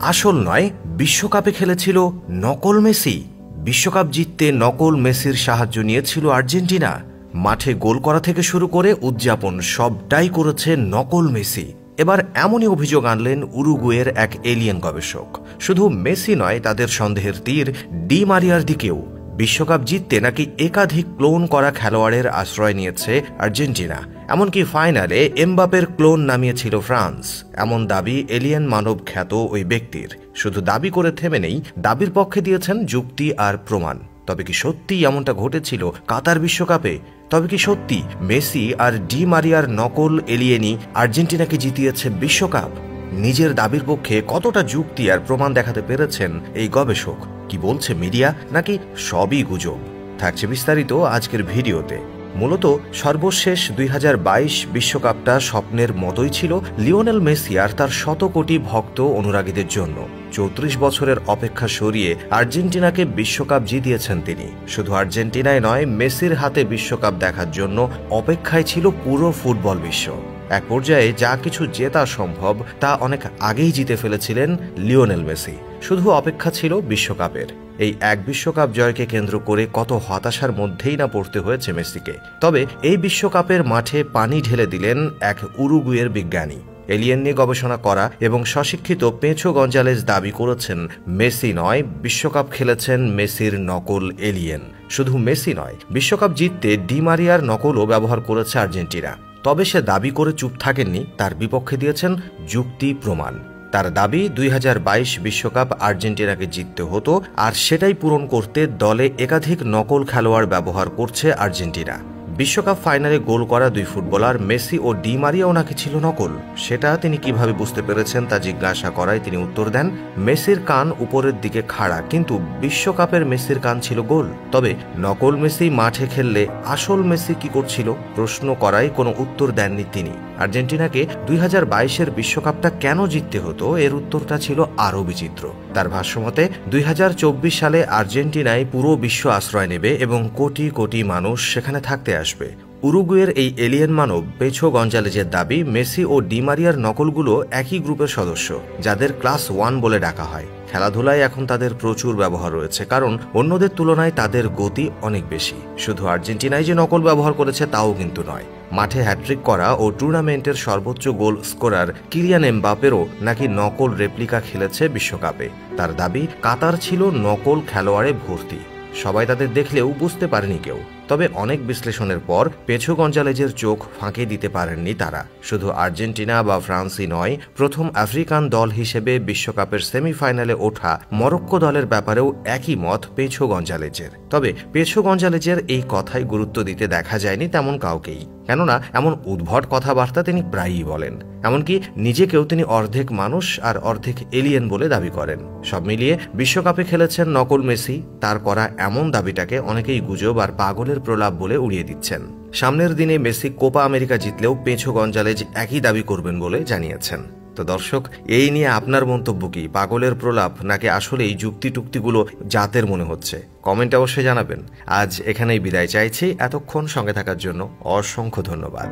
আসল নয়, বিশ্বকাপে খেলেছিল নকল মেসি। বিশ্বকাপ জিততে নকল মেসির সাহায্য নিয়েছিল আর্জেন্টিনা। মাঠে গোল করা থেকে শুরু করে উদযাপন সবটাই করেছে নকল মেসি। এবার এমনই অভিযোগ আনলেন উরুগুয়ের এক এলিয়েন গবেষক। শুধু মেসি নয়, তাদের সন্দেহের তীর ডি মারিয়ার দিকেও। বিশ্বকাপ জিততে নাকি একাধিক ক্লোন করা খেলোয়াড়ের আশ্রয় নিয়েছে আর্জেন্টিনা। এমনকি ফাইনালে এমবাপের ক্লোন নামিয়েছিল ফ্রান্স। এমন দাবি এলিয়েন মানব খ্যাত ওই ব্যক্তির। শুধু দাবি করে থেমে নেই, দাবির পক্ষে দিয়েছেন যুক্তি আর প্রমাণ। তবে কি সত্যি এমনটা ঘটেছিল কাতার বিশ্বকাপে? তবে কি সত্যি মেসি আর ডি মারিয়ার নকল এলিয়েনই আর্জেন্টিনাকে জিতিয়েছে বিশ্বকাপ? নিজের দাবির পক্ষে কতটা যুক্তি আর প্রমাণ দেখাতে পেরেছেন এই গবেষক? কি বলছে মিডিয়া, নাকি সবই গুজব? থাকছে বিস্তারিত আজকের ভিডিওতে। মূলত সর্বশেষ 2022 বিশ্বকাপটা স্বপ্নের মতোই ছিল লিওনেল মেসি আর তার শত কোটি ভক্ত অনুরাগীদের জন্য। 34 বছরের অপেক্ষা সরিয়ে আর্জেন্টিনাকে বিশ্বকাপ জিতিয়েছেন তিনি। শুধু আর্জেন্টিনায় নয়, মেসির হাতে বিশ্বকাপ দেখার জন্য অপেক্ষায় ছিল পুরো ফুটবল বিশ্ব। এক পর্যায়ে যা কিছু জেতা সম্ভব তা অনেক আগেই জিতে ফেলেছিলেন লিওনেল মেসি। শুধু অপেক্ষা ছিল বিশ্বকাপের। এই এক বিশ্বকাপ জয়কে কেন্দ্র করে কত হতাশার মধ্যেই না পড়তে হয়েছে মেসিকে। তবে এই বিশ্বকাপের মাঠে পানি ঢেলে দিলেন এক উরুগুয়ের বিজ্ঞানী। এলিয়েন নিয়ে গবেষণা করা এবং স্বশিক্ষিত পেঁচো গঞ্জালেজ দাবি করেছেন মেসি নয়, বিশ্বকাপ খেলেছেন মেসির নকল এলিয়েন। শুধু মেসি নয়, বিশ্বকাপ জিততে ডি মারিয়ার নকলও ব্যবহার করেছে আর্জেন্টিনা। তবে সে দাবি করে চুপ থাকেননি, তার বিপক্ষে দিয়েছেন যুক্তি প্রমাণ। তার দাবি 2022 বিশ্বকাপ আর্জেন্টিনাকে জিততে হতো, আর সেটাই পূরণ করতে দলে একাধিক নকল খেলোয়াড় ব্যবহার করছে আর্জেন্টিনা। বিশ্বকাপ ফাইনালে গোল করা দুই ফুটবলার মেসি ও ডি মারিয়াও নাকি ছিল নকল। সেটা তিনি কিভাবে বুঝতে পেরেছেন তা জিজ্ঞাসা করায় তিনি উত্তর দেন, মেসির কান উপরের দিকে খাড়া, কিন্তু বিশ্বকাপের মেসির কান ছিল গোল। তবে নকল মেসি মাঠে খেললে আসল মেসি কি করছিল প্রশ্ন করায় কোনো উত্তর দেননি তিনি। আর্জেন্টিনাকে 2022-এর বিশ্বকাপটা কেন জিততে হতো, এর উত্তরটা ছিল আরও বিচিত্র। তার ভাষ্যমতে 2024 সালে আর্জেন্টিনায় পুরো বিশ্ব আশ্রয় নেবে এবং কোটি কোটি মানুষ সেখানে থাকতে আসবে। উরুগুয়ের এই এলিয়েন মানব পেঁচো গঞ্জালেজের দাবি, মেসি ও ডি মারিয়ার নকলগুলো একই গ্রুপের সদস্য, যাদের ক্লাস 1 বলে ডাকা হয়। খেলাধুলায় এখন তাদের প্রচুর ব্যবহার রয়েছে, কারণ অন্যদের তুলনায় তাদের গতি অনেক বেশি। শুধু আর্জেন্টিনায় যে নকল ব্যবহার করেছে তাও কিন্তু নয়। মাঠে হ্যাট্রিক করা ও টুর্নামেন্টের সর্বোচ্চ গোল স্কোরার কিলিয়ান এমবাপেরও নাকি নকল রেপ্লিকা খেলেছে বিশ্বকাপে। তার দাবি, কাতার ছিল নকল খেলোয়াড়ে ভর্তি। সবাই তাদের দেখলেও বুঝতে পারেনি কেউ। তবে অনেক বিশ্লেষণের পর পেঁচো গঞ্জালেজের চোখ ফাঁকি দিতে পারেননি তারা। শুধু আর্জেন্টিনা বা ফ্রান্সই নয়, প্রথম আফ্রিকান দল হিসেবে বিশ্বকাপের সেমিফাইনালে ওঠা মরক্কো দলের ব্যাপারেও একই মত পেঁচো গঞ্জালেজের। তবে পেঁচো গঞ্জালেজের এই কথায় গুরুত্ব দিতে দেখা যায়নি তেমন কাউকেই, কেননা এমন উদ্ভট কথাবার্তা তিনি প্রায়ই বলেন। এমনকি নিজেকেও তিনি অর্ধেক মানুষ আর অর্ধেক এলিয়েন বলে দাবি করেন। সব মিলিয়ে বিশ্বকাপে খেলেছেন নকল মেসি। তার করা এমন দাবিটাকে অনেকেই গুজব আর পাগলের প্রলাপ বলে উড়িয়ে দিচ্ছেন। সামনের দিনে মেসি কোপা আমেরিকা জিতলেও পেঁচো গঞ্জালেজ একই দাবি করবেন বলে জানিয়েছেন। তো দর্শক, এই নিয়ে আপনার মন্তব্য কি? পাগলের প্রলাপ নাকি আসলেই যুক্তি টুক্তিগুলো জাতের মনে হচ্ছে? কমেন্টে অবশ্যই জানাবেন। আজ এখানেই বিদায় চাইছি। এতক্ষণ সঙ্গে থাকার জন্য অসংখ্য ধন্যবাদ।